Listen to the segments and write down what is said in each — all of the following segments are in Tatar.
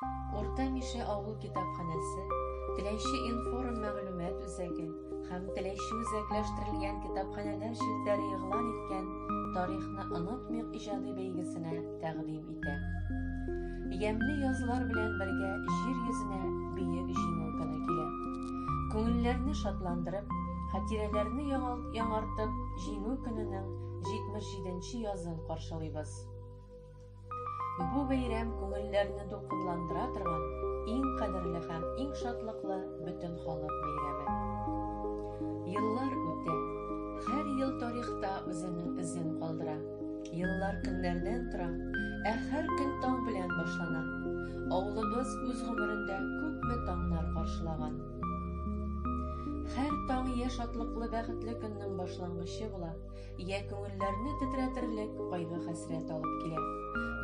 Урта Мише авыл китапханасы теләүче информ мәгълүмат үзәге һәм теләүче үзәкләштерелгән китапханәләр шелтәре игълан иткән тарихны онытмыйк иҗади бәйгесенә тәкъдим итә. Ямьле язылар белән бергә җир йөзенә бөек җиңү көне килә. Күңелләрне шатландырып, хатирәләрне яңартып, җиңү көненең 77нче язын каршылыйбыз. Бу бәйрәм күңелләрне дулкынландыра торган иң кадерле һәм иң шатлыклы бөтен халык бәйрәме. Еллар үтә. Һәр ел тарихта үзенең изен калдыра. Еллар көннәрдән тора, һәр көн таң белән башлана. Авылыбыз үз гомерендә күпме таңнар каршылаган. Һәр таң я шатлыклы бәхетле көннең башлангычы була, я күңелләрне тетрәтерлек кайгы-хәсрәт алып килә.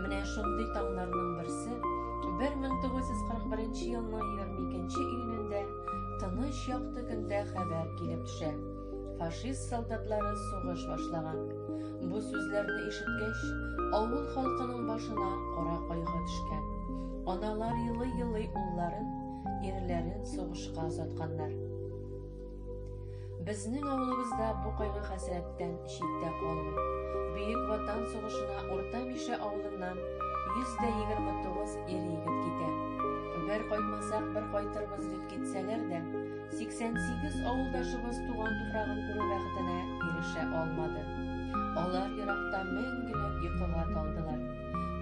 Менә шундый таңнарның берсе 1941 елның 22 июнендә тыныч якты көндә хәбәр килеп төшә. Фашист солдатлары сугыш башлаган. Бу сүзләрне ишеткәч, авыл халкының башына кара кайгы төшкән. Аналар елый-елый улларын, ирләрен сугышка озатканнар. Безнең авылыбызда бу кайгы-хәсрәттән читтә калмый. Бөек Ватан сугышына Урта Мише авылыннан 129 ир-егет китә. Бер кайтмасак, бер кайтырбыз дип китсәләр дә, 88 авылдашыбыз туган туфрагын күрү бәхетенә ирешә алмады. Алар еракта мәңгелек йокыга талдылар.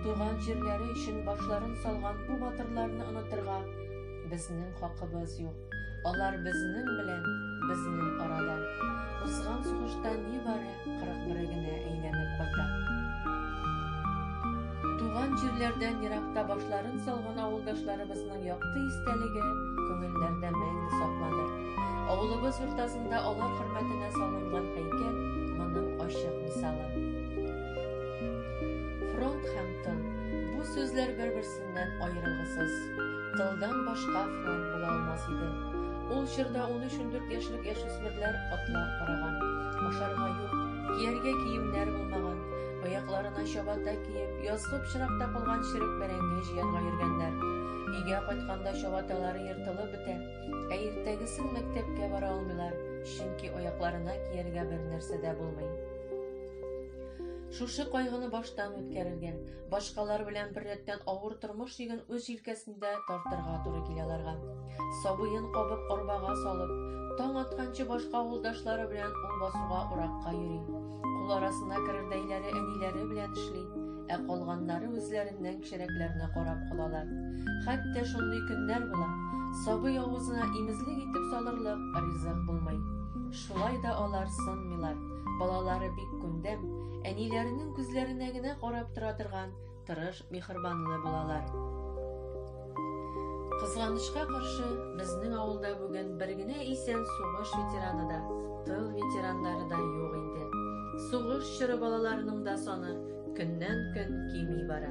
Туган җирләре өчен башларын салган бу батырларны онытырга безнең хакыбыз юк. Алар безнең белән, безнең арада. Узган сугыштан нибары 41 генә әйләнеп кайта. Туган җирләрдән еракта башларын салган авылдашларыбызның якты истәлеге күңелләрдә мәңге сакланыр. Авылыбыз уртасында алар хөрмәтенә салынган һәйкәл моның ачык мисалы. Фронт һәм тыл. Бу сүзләр бер-берсеннән аерылгысыз. Тылдан башка фронт була алмас иде. Ул чорда 13-14 яшьлек яшүсмерләр атлар караган. Ашарга юк, кияргә киемнәр булмаган. Аякларына чабата киеп, язгы пычракта калган черек бәрәңге җыярга йөргәннәр. Өйгә кайтканда чабаталары ертылып бетә. Иртәгесен мәктәпкә бара алмыйлар, чөнки аякларына кияргә бер нәрсә дә булмый. Шушы кайгыны баштан үткәрергә, башкалар белән беррәттән авыр тормыш йөген үз җилкәсендә тартырга туры килә аларга. Сабыен кабып арбага салып, таң атканчы башка авылдашлары белән ул басуга уракка йөри. Кул арасына керердәйләре әниләре белән эшли, калганнары үзләреннән кичерәкләрне карап калалар. Хәтта шундый көннәр була, сабый авызына имезлек итеп салырлык ризык булмый. Шулай да алар сынмыйлар. Балалары бик күндәм, әниләренең күзләренә генә карап тора торган тырыш, михербанлы булалар. Кызганычка каршы, безнең авылда бүген бер генә исән сугыш ветераны да, тыл ветераннары да юк инде. Сугыш чоры балаларының да саны көннән-көн кими бара.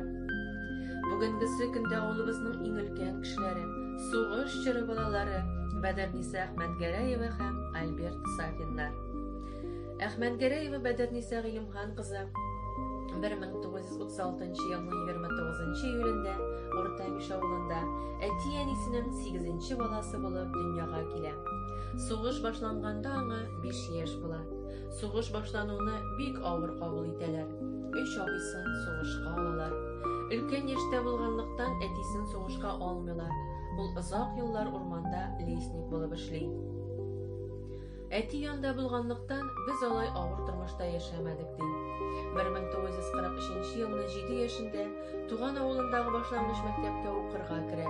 Бүгенгесе көндә авылыбызның иң өлкән кешеләре, сугыш чоры балалары Бәдерниса Әхмәтгәрәева һәм Альберт Сафиннар. Әхмәтгәрәева Бәдерниса Гыйлемхан кызы 1936 елның 29 июлендә Урта Мише авылында әти-әнисенең 8нче баласы булып дөньяга килә. Сугыш башланганда аңа 5 яшь була. Сугыш башлануны бик авыр кабул итәләр. 3 абыйсын сугышка алалар. Өлкән яшьтә булганлыктан әтисен сугышка алмыйлар. Ул озак еллар урманда лесник булып эшли. Әти янда булганлыктан без алай авыр тормышта яшәмәдек ди. 1943 елның 7 яшендә туган авылындагы башлангыч мәктәпкә укырга керә.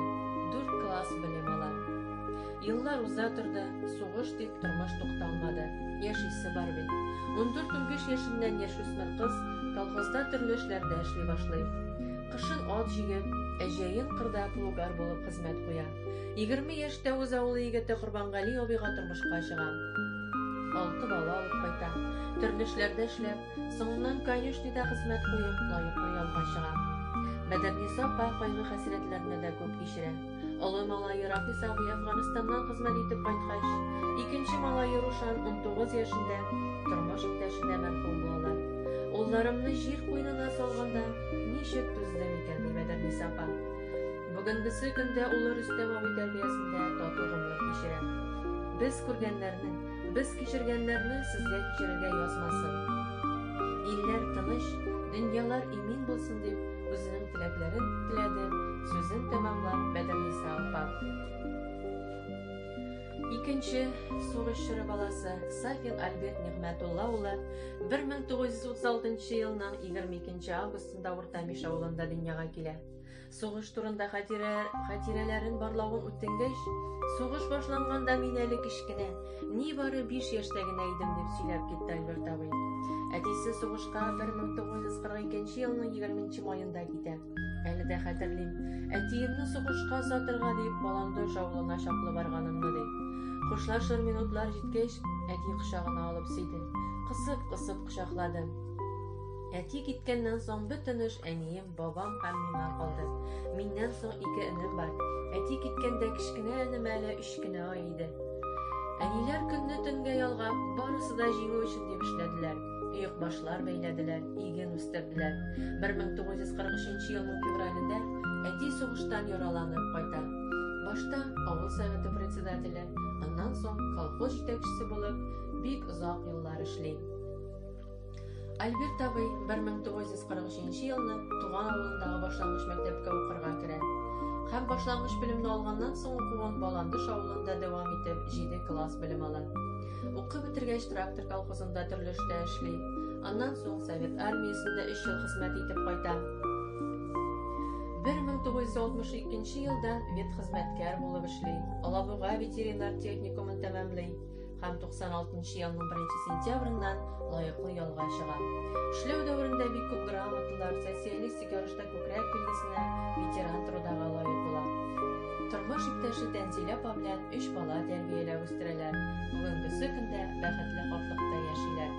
4 класс белем ала. Еллар уза торды, сугыш дип тормыш тукталмады. Яшисе бар бит. 14-15 яшеннән яшүсмер кыз колхозда төрле эшләрдә эшли башлый. Кышын ат җигеп, җәен кырда плугар булып хезмәт куя. 20 яшьтә үз авылы егете Корбангали абыйга тормышка чыга. 6 бала алып кайта. Төрле эшләрдә эшләп, соңыннан конюшнида хезмәт куеп, лаеклы ялга чыга. Бәдерниса апа кайгы-хәсрәтләрне дә күп кичерә. Олы малайы Рафис абый Әфганстаннан хезмәт итеп кайткач, икенче малайы Рушан 19 яшендә тормыш иптәшенә мәрхүм булалар. Улларымны җир куенына салганда, ничек түздем икән ди Бәдерниса апа. Бүгенгесе көндә улар Рөстәм абый тәрбиясендә тату гомер кичерә. Без күргәннәрне, без кичергәннәрне сезгә кичерергә язмасын. Илләр тыныч, дөньялар имин булсын дип, үзенең теләкләрен теләде, сүзен тәмамлап Бәдерниса апа. Икенче сугыш чоры баласы Сафин Альберт Нигъмәтулла улы 1936 елның 22 августында Уртамиш авылында дөньяга килә. Сугыш турында хатирәләрен барлавын үтенгәч, сугыш башланганда мин әле кичкенә, нибары 5 яшьтә генә идем дип сөйләп китте Альберт абый. Әтисе сугышка 1942 елның 20 маенда китә. Әле дә хәтерлим, әтиемне сугышка озатырга дип Баландыш авылына чаклы барганымны ди. Хушлашыр минутлар җиткәч, әти кочагына алып сөйде. Кысып кочаклады. Әти киткәннән соң бөтен эш әнием, бабам һәм миңа калды. Миннән соң 2 энем бар. Әти киткәндә кичкенә энем әле 3 кенә ай иде. Әниләр көнне төнгә ялгап, барысы да җиңү өчен дип эшләделәр. Өйөк башлар бәйләделәр, иген үстерделәр. 1943 елның февралендә әти сугыштан яраланып кайта. Башта авыл советы председателе, аннан соң колхоз җитәкчесе булып, бик озак еллар эшли. Альберт абый 1943 елны туган авылындагы башлангыч мәктәпкә укырга керә. Һәм башлангыч белемне алганнан соң укуын Баландыш авылында дәвам итеп 7 класс белем ала. Укып бетергәч трактор колхозында төрле эштә эшли. Аннан соң Совет армиясендә 3 ел хезмәт итеп кайта. 1962 елдан ветхезмәткәр булып эшли. Алабуга ветеринар техникумын тәмамлый. Һәм 96 елның 1 сентябреннән лаеклы ялга чыга. Эшләү дәврендә бик күп грамоталар, социалистик ярышта күкрәк билгесенә, ветеран трудага лаек була. Тормыш иптәше Тәнзилә апа белән 3 бала тәрбияләп үстерәләр. Бүгенгесе көндә бәхетле картлыкта яшиләр.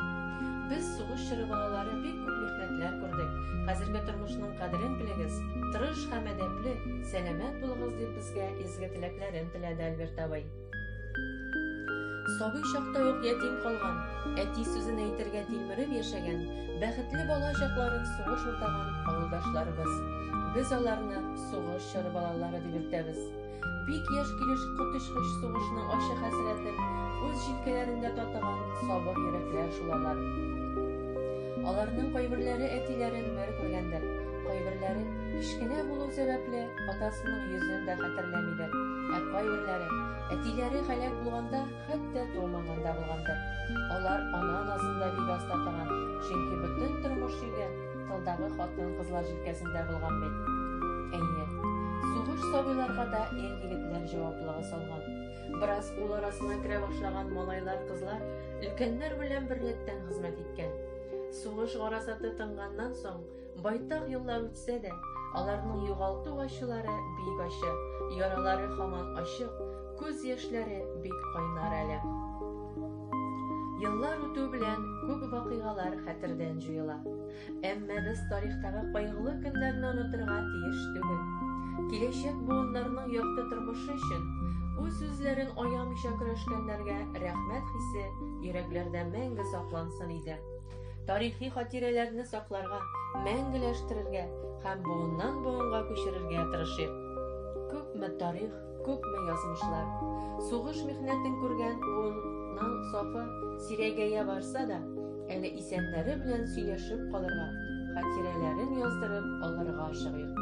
Без сугыш чоры балалары бик күп михнәтләр күрдек. Хәзерге тормышның кадерен белегез. Тырыш һәм әдәпле, сәламәт булыгыз дип безгә изге теләкләрен теләде Альберт абый. Сабый чакта ук ятим калган, әти сүзен әйтергә тилмереп яшәгән, бәхетле бала чакларын сугыш уртаган авылдашларыбыз. Без аларны сугыш чоры балалары дип йөртәбез. Бик яшь килеш котышкыч сугышның ачы хәсрәтен үз җилкәләрендә татыган сабыр йөрәкләр шулалар. Аларның кайберләре әтиләрен бер күргәндер, кайберләре кичкенә булу сәбәпле атасының йөзен дә хәтерләмидер. Кайберләре әтиләре һәлак булганда, хәтта тумаганда булгандыр. Алар ана назында бик аз татыган, чөнки бөтен тормыш йөргән тылдагы хатын-кызлар җилкәсендә булган бит. Әйе, сугыш сабыйларга да ир-егетләр җаваплыгы салган. Бераз ул арасына керә башлаган малайлар, кызлар өлкәннәр белән берлектән хезмәт иткән. Сугыш гарасаты тынганнан соң, байтак еллар үтсә дә, аларның югалту ачылары бик ачы, яралары һаман ачык, күз яшьләре бик кайнар әле. Еллар үтү белән күп вакыйгалар хәтердән җуела. Әмма без тарихтагы кайгылы көннәрне онытырга тиеш түгел. Киләчәк буыннарның якты тормышы өчен үз сүзләрен аямыйча көрәшкәннәргә рәхмәт хисе йөрәкләрдә мәңге саклансын иде. Тарихи хатирәләрне сакларга, мәңгеләштерергә һәм буыннан буынга күчерергә тырышыйк. Күпме тарих, күпме язмышлар. Сугыш михнәтен күргән буынның сафы сирәгәя барса да, әле исәннәре белән сөйләшеп калырга, хатирәләрен яздырып алырга ашыгыйк.